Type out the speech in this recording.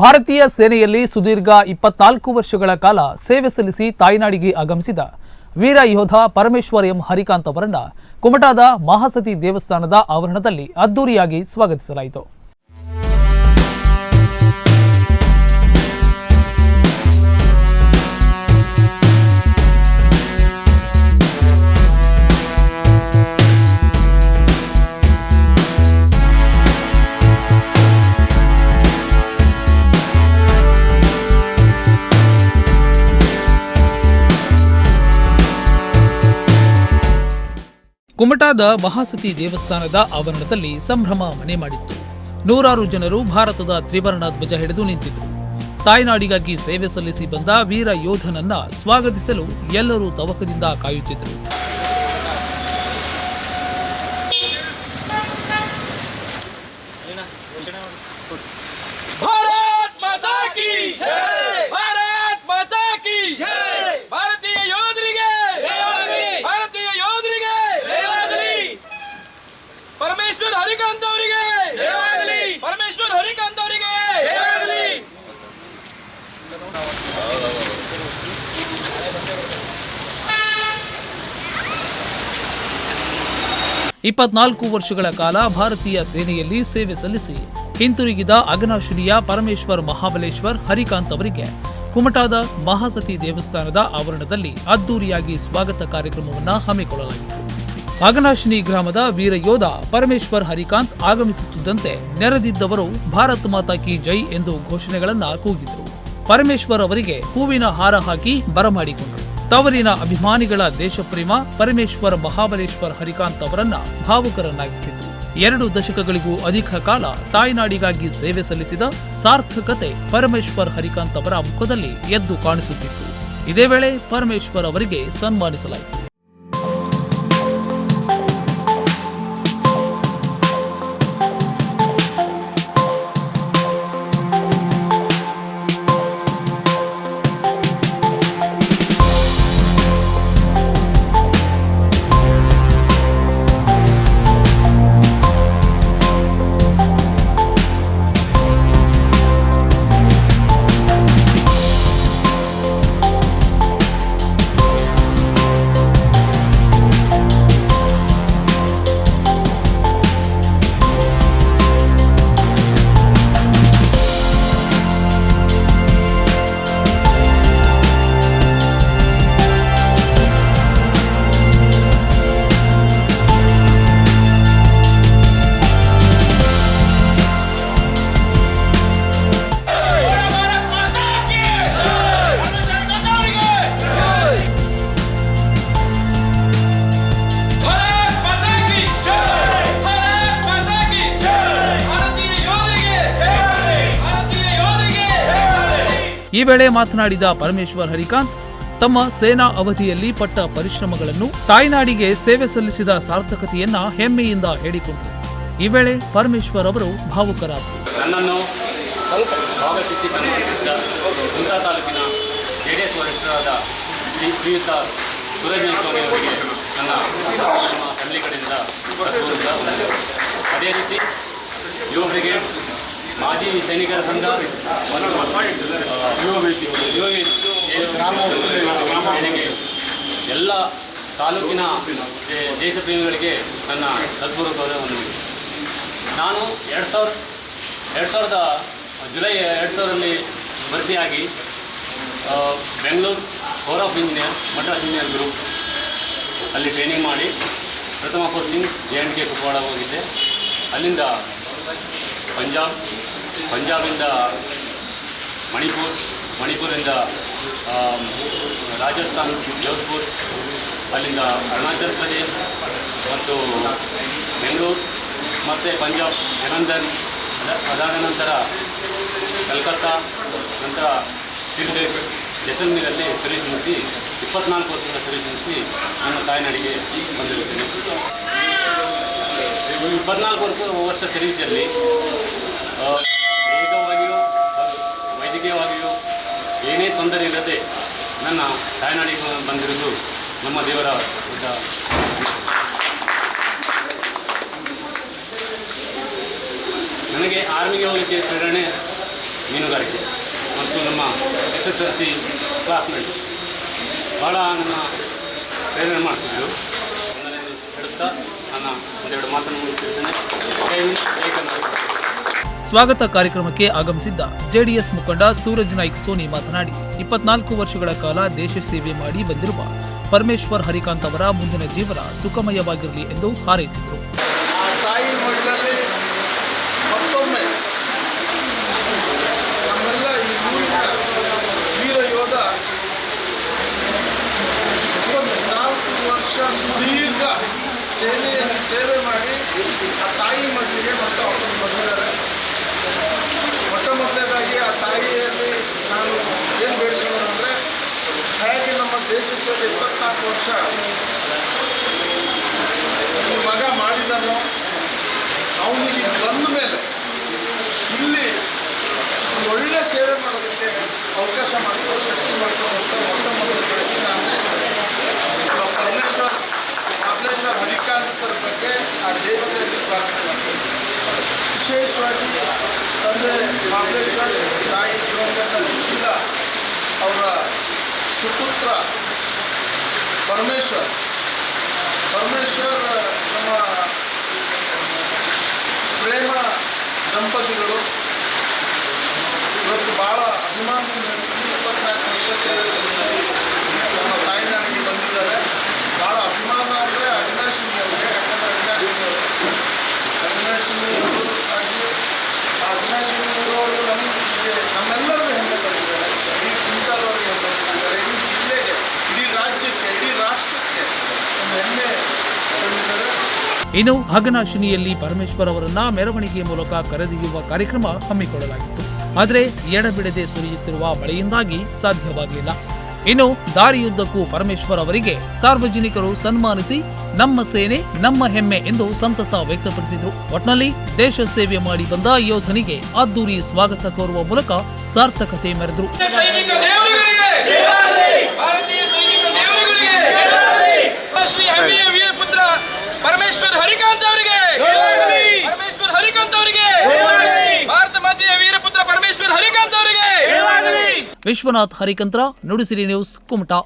ಭಾರತೀಯ ಸೇನೆಯಲ್ಲಿ ಸುದೀರ್ಘ 24 ವರ್ಷಗಳ ಕಾಲ ಸೇವೆ ಸಲ್ಲಿಸಿ ತಾಯ್ನಾಡಿಗೆ ಆಗಮಿಸಿದ ವೀರ ಯೋಧ ಪರಮೇಶ್ವರ್ ಎಂ ಹರಿಕಾಂತ್ ಅವರನ್ನ ಕುಮಟಾದ ಮಹಾಸತಿ ದೇವಸ್ಥಾನದ ಆವರಣದಲ್ಲಿ ಅದ್ದೂರಿಯಾಗಿ ಸ್ವಾಗತಿಸಲಾಯಿತು. ಕುಮಟಾದ ಮಹಾಸತಿ ದೇವಸ್ಥಾನದ ಆವರಣದಲ್ಲಿ ಸಂಭ್ರಮ ಮನೆ ಮಾಡಿತ್ತು. ನೂರಾರು ಜನರು ಭಾರತದ ತ್ರಿವರ್ಣ ಧ್ವಜ ಹಿಡಿದು ನಿಂತಿದ್ದರು. ತಾಯ್ನಾಡಿಗಾಗಿ ಸೇವೆ ಸಲ್ಲಿಸಿ ಬಂದ ವೀರ ಯೋಧನನ್ನ ಸ್ವಾಗತಿಸಲು ಎಲ್ಲರೂ ತವಕದಿಂದ ಕಾಯುತ್ತಿದ್ದರು. ಪರಮೇಶ್ವರ್ ಹರಿಕಾಂತ್ ಅವರಿಗೆ ಜಯವಾಗಲಿ. ಪರಮೇಶ್ವರ್ ಹರಿಕಾಂತ್ ಅವರಿಗೆ ಜಯವಾಗಲಿ. 24 ವರ್ಷಗಳ ಕಾಲ ಭಾರತೀಯ ಸೇನೆಯಲ್ಲಿ ಸೇವೆ ಸಲ್ಲಿಸಿ ಹಿಂತಿರುಗಿದ ಅಘನಾಶಿನಿಯ ಪರಮೇಶ್ವರ್ ಮಹಾಬಲೇಶ್ವರ್ ಹರಿಕಾಂತ್ ಅವರಿಗೆ ಕುಮಟಾದ ಮಹಾಸತಿ ದೇವಸ್ಥಾನದ ಆವರಣದಲ್ಲಿ ಅದ್ದೂರಿಯಾಗಿ ಸ್ವಾಗತ ಕಾರ್ಯಕ್ರಮವನ್ನು ಹಮ್ಮಿಕೊಳ್ಳಲಾಗಿತ್ತು. ಅಘನಾಶಿನಿ ಗ್ರಾಮದ ವೀರ ಯೋಧ ಪರಮೇಶ್ವರ್ ಹರಿಕಾಂತ್ ಆಗಮಿಸುತ್ತಿದ್ದಂತೆ ನೆರೆದಿದ್ದವರು ಭಾರತ್ ಮಾತಾ ಕಿ ಜೈ ಎಂದು ಘೋಷಣೆಗಳನ್ನ ಕೂಗಿದರು. ಪರಮೇಶ್ವರ್ ಅವರಿಗೆ ಹೂವಿನ ಹಾರ ಹಾಕಿ ಬರಮಾಡಿಕೊಂಡರು. ತವರಿನ ಅಭಿಮಾನಿಗಳ ದೇಶಪ್ರೇಮ ಪರಮೇಶ್ವರ್ ಮಹಾಬಲೇಶ್ವರ್ ಹರಿಕಾಂತ್ ಅವರನ್ನ ಭಾವುಕರನ್ನಾಗಿಸಿತು. 2 ದಶಕಗಳಿಗೂ ಅಧಿಕ ಕಾಲ ತಾಯ್ನಾಡಿಗಾಗಿ ಸೇವೆ ಸಲ್ಲಿಸಿದ ಸಾರ್ಥಕತೆ ಪರಮೇಶ್ವರ್ ಹರಿಕಾಂತ್ ಅವರ ಮುಖದಲ್ಲಿ ಎದ್ದು ಕಾಣಿಸುತ್ತಿತ್ತು. ಇದೇ ವೇಳೆ ಪರಮೇಶ್ವರ್ ಅವರಿಗೆ ಸನ್ಮಾನಿಸಲಾಯಿತು. ಈ ವೇಳೆ ಮಾತನಾಡಿದ ಪರಮೇಶ್ವರ್ ಹರಿಕಾಂತ್ ತಮ್ಮ ಸೇನಾ ಅವಧಿಯಲ್ಲಿ ಪಟ್ಟ ಪರಿಶ್ರಮಗಳನ್ನು ತಾಯ್ನಾಡಿಗೆ ಸೇವೆ ಸಲ್ಲಿಸಿದ ಸಾರ್ಥಕತೆಯನ್ನ ಹೆಮ್ಮೆಯಿಂದ ಹೇಳಿಕೊಂಡರು. ಈ ವೇಳೆ ಪರಮೇಶ್ವರ್ ಅವರು ಭಾವುಕರಾದರು. ನನ್ನನ್ನು ಸ್ವಾಗತಿಸಿ ಸನ್ಮಾನಿಸಿದ ಕುಮಟಾ ತಾಲೂಕಿನ ಜೆಡಿಎಸ್ ವರಿಷ್ಠರಾದ ಶ್ರೀಯುತ ಸೂರಜ್ ನೈಸ್ವಾಮಿ ಅವರಿಗೆ ನನ್ನ ಫ್ಯಾಮಿಲಿ ಕಡೆಯಿಂದ ಅದೇ ರೀತಿ ಯುವ ಬ್ರಿಗೇಡ್ ಮಾಜಿ ಸೈನಿಕರ ಸಂಘ ಮತ್ತು ಎಲ್ಲ ತಾಲೂಕಿನ ದೇಶಪ್ರೇಮಿಗಳಿಗೆ ನನ್ನ ಹೃತ್ಪೂರ್ವಕವಾದ ವಂದನೆಗಳು. ನಾನು 2000 ಜುಲೈ 2000ರಲ್ಲಿ ಭರ್ತಿಯಾಗಿ Bengaluru core of engineer Madras engineer group ಅಲ್ಲಿ ಟ್ರೈನಿಂಗ್ ಮಾಡಿ ಪ್ರಥಮ ಪೋಸ್ಟಿಂಗ್ JNK ಕುಪವಾಡ ಹೋಗಿದ್ದೆ. ಅಲ್ಲಿಂದ ಪಂಜಾಬಿಂದ ಮಣಿಪುರಿಂದ ರಾಜಸ್ಥಾನ್ ಜೋಧ್ಪುರ್, ಅಲ್ಲಿಂದ ಅರುಣಾಚಲ ಪ್ರದೇಶ್ ಮತ್ತು ಬೆಂಗಳೂರು ಮತ್ತು ಪಂಜಾಬ್ ಜಲಂಧರ್, ಅದಾದ ನಂತರ ಕಲ್ಕತ್ತಾ, ನಂತರ ತಿರುಗೇಟ್ ಜೈಸಲ್ಮೇರಲ್ಲಿ ಸರ್ವಿಸ್ ಮುಗಿಸಿ 24 ವರ್ಷಗಳ ಸರ್ವಿಸ್ ಮುಗಿಸಿ ನನ್ನ ತಾಯ್ನಾಡಿಗೆ ಬಂದಿರುತ್ತೇನೆ. 24 ವರ್ಷ ಸರ್ವಿಸಲ್ಲಿ ವೇಗವಾಗಿಯೂ ವೈದ್ಯಕೀಯವಾಗಿಯೂ ಏನೇ ತೊಂದರೆ ಇಲ್ಲದೆ ನನ್ನ ತಾಯ್ನಾಡಿಗೆ ಬಂದಿರುವುದು ನಮ್ಮ ದೇವರ ದೊಡ್ಡ ನನಗೆ ಆರ್ಮಿಗೆ ಹೋಗಲಿಕ್ಕೆ ಪ್ರೇರಣೆ ಮೀನುಗಾರಿಕೆ ಮತ್ತು ನಮ್ಮ SSLC ಕ್ಲಾಸ್ಮೇಟ್ಸ್ ಭಾಳ ನನ್ನ ಪ್ರೇರಣೆ ಮಾಡ್ತಿದ್ರು. ಒಂದನೇದು ಹೇಳುತ್ತಾ ನನ್ನ ಒಂದೆರಡು ಮಾತನ್ನು ಮುಗಿಸ್ತಿದ್ದೇನೆ. ಜೈ ಹಿಂದ್, ಜೈ ಕರ್ನಾಟಕ. ಸ್ವಾಗತ ಕಾರ್ಯಕ್ರಮಕ್ಕೆ ಆಗಮಿಸಿದ್ದ ಜೆಡಿಎಸ್ ಮುಖಂಡ ಸೂರಜ್ ನಾಯ್ಕ್ ಸೋನಿ ಮಾತನಾಡಿ 24 ವರ್ಷಗಳ ಕಾಲ ದೇಶ ಸೇವೆ ಮಾಡಿ ಬಂದಿರುವ ಪರಮೇಶ್ವರ್ ಹರಿಕಾಂತ್ ಅವರ ಮುಂದಿನ ಜೀವನ ಸುಖಮಯವಾಗಿರಲಿ ಎಂದು ಹಾರೈಸಿದರು. ಆ ತಾಯಿ ಮಡಿಲಲ್ಲಿ ಮತ್ತೊಮ್ಮೆ ನಮ್ಮೆಲ್ಲ ಈ ಊರಿನ ವೀರ ಯೋಧ 24 ವರ್ಷ ಸುದೀರ್ಘ ಸೇನೆಯಲ್ಲಿ ಸೇವೆ ಮಾಡಿ ಆ ತಾಯಿ ಮಡಿಲಿಗೆ ಮತ್ತೆ ವಾಪಸ್ ಬಂದಿದ್ದಾರೆ. ಮೊದಲನೇದಾಗಿ ಆ ತಾಯಿಯಲ್ಲಿ ನಾನು ಏನು ಬೇಡ್ಕೊಳ್ಳೋದು ಅಂದರೆ, ಹೇಗೆ ನಮ್ಮ ದೇಶ ಸೇವೆ 24 ವರ್ಷ ಈ ಮಗ ಮಾಡಿದನೋ, ಅವನಿಗೆ ಬಂದ ಮೇಲೆ ಇಲ್ಲಿ ಒಳ್ಳೆ ಸೇವೆ ಮಾಡೋದಕ್ಕೆ ಅವಕಾಶ ಮಾಡಿಕೊಂಡು ಶಕ್ತಿ ಮಾಡ್ಕೊಂಡು ಮೊದಲನೇದಾಗಿ ನಾನು ಪರಮೇಶ್ವರ್ ಮಹಾಬಲೇಶ್ವರ್ ಹರಿಕಾಂತರ ಬಗ್ಗೆ ಆ ದೇವತೆಯಲ್ಲಿ ಪ್ರಾರ್ಥನೆ ಮಾಡ್ತೀನಿ. ವಿಶೇಷವಾಗಿ ತಂದೆ ಮಹಾಬಲೇಶ್ವರ್, ತಾಯಿ ದಿವಂಗತ ಸುಶೀಲ ಅವರ ಸುಪುತ್ರ ಪರಮೇಶ್ವರ್ ನಮ್ಮ ಪ್ರೇಮ ದಂಪತಿಗಳು ಇವತ್ತು ಭಾಳ ಅಭಿಮಾನದಿಂದ 24 ವರ್ಷ ಸೇವೆ ಸಲ್ಲಿಸಿ ನಮ್ಮ ತಾಯ್ನಾಡಿಗೆ ಬಂದಿದ್ದಾರೆ. ಭಾಳ ಅಭಿಮಾನ ಅಂದರೆ ಅವಿನಾಶಿನಿ ಅವರಿಗೆ. ಯಾಕಂದರೆ ಅವಿನಾಶಿನಿಯವರು ಆಗಿ ಆ ಅವಿನಾಶಿನಿಯವರು ನಮಗೆ ನಮ್ಮೆಲ್ಲರಿಗೂ ಹೆಮ್ಮೆ ತಂದಿದ್ದಾರೆ. ಇಡೀ ಕುಮಟಾದವರಿಗೆ ಹೆಮ್ಮೆ ತಂದಿದ್ದಾರೆ. ಇಡೀ ಜಿಲ್ಲೆಗೆ, ಇಡೀ ರಾಜ್ಯಕ್ಕೆ, ಇಡೀ ರಾಷ್ಟ್ರಕ್ಕೆ ಒಂದು ಹೆಮ್ಮೆ ತಂದಿದ್ದಾರೆ. ಇನ್ನು ಅಘನಾಶಿನಿಯಲ್ಲಿ ಪರಮೇಶ್ವರ್ ಅವರನ್ನ ಮೆರವಣಿಗೆ ಮೂಲಕ ಕರೆದೊಯ್ಯುವ ಕಾರ್ಯಕ್ರಮ ಹಮ್ಮಿಕೊಳ್ಳಲಾಗಿತ್ತು. ಆದರೆ ಎಡಬಿಡದೆ ಸುರಿಯುತ್ತಿರುವ ಮಳೆಯಿಂದಾಗಿ ಸಾಧ್ಯವಾಗಲಿಲ್ಲ. ಇನ್ನು ದಾರಿಯುದ್ದಕ್ಕೂ ಪರಮೇಶ್ವರ್ ಅವರಿಗೆ ಸಾರ್ವಜನಿಕರು ಸನ್ಮಾನಿಸಿ ನಮ್ಮ ಸೇನೆ ನಮ್ಮ ಹೆಮ್ಮೆ ಎಂದು ಸಂತಸ ವ್ಯಕ್ತಪಡಿಸಿದರು. ಒಟ್ನಲ್ಲಿ ದೇಶ ಸೇವೆ ಮಾಡಿ ಬಂದ ಯೋಧನಿಗೆ ಅದ್ದೂರಿ ಸ್ವಾಗತ ಕೋರುವ ಮೂಲಕ ಸಾರ್ಥಕತೆ ಮೆರೆದರು. ಸೈನಿಕ ದೇವರುಗಳಿಗೆ ಭಾರತೀಯ ಸೈನಿಕ ದೇವರುಗಳಿಗೆ ಶ್ರೀ ಹೆಮ್ಮೆಯ ವೀರಪುತ್ರ ಪರಮೇಶ್ವರ್ ಹರಿಕಾಂತ್ ಅವರಿಗೆ, ಪರಮೇಶ್ವರ್ ಹರಿಕಾಂತ್ ಅವರಿಗೆ, ಭಾರತ ಮಾತೆಯ ವೀರಪುತ್ರ ಪರಮೇಶ್ವರ್ ಹರಿಕಾಂತ್ ಅವರಿಗೆ. ವಿಶ್ವನಾಥ್ ಹರಿಕಂತ್ರ, ನುಡಿಸಿರಿ ನ್ಯೂಸ್, ಕುಮಟಾ.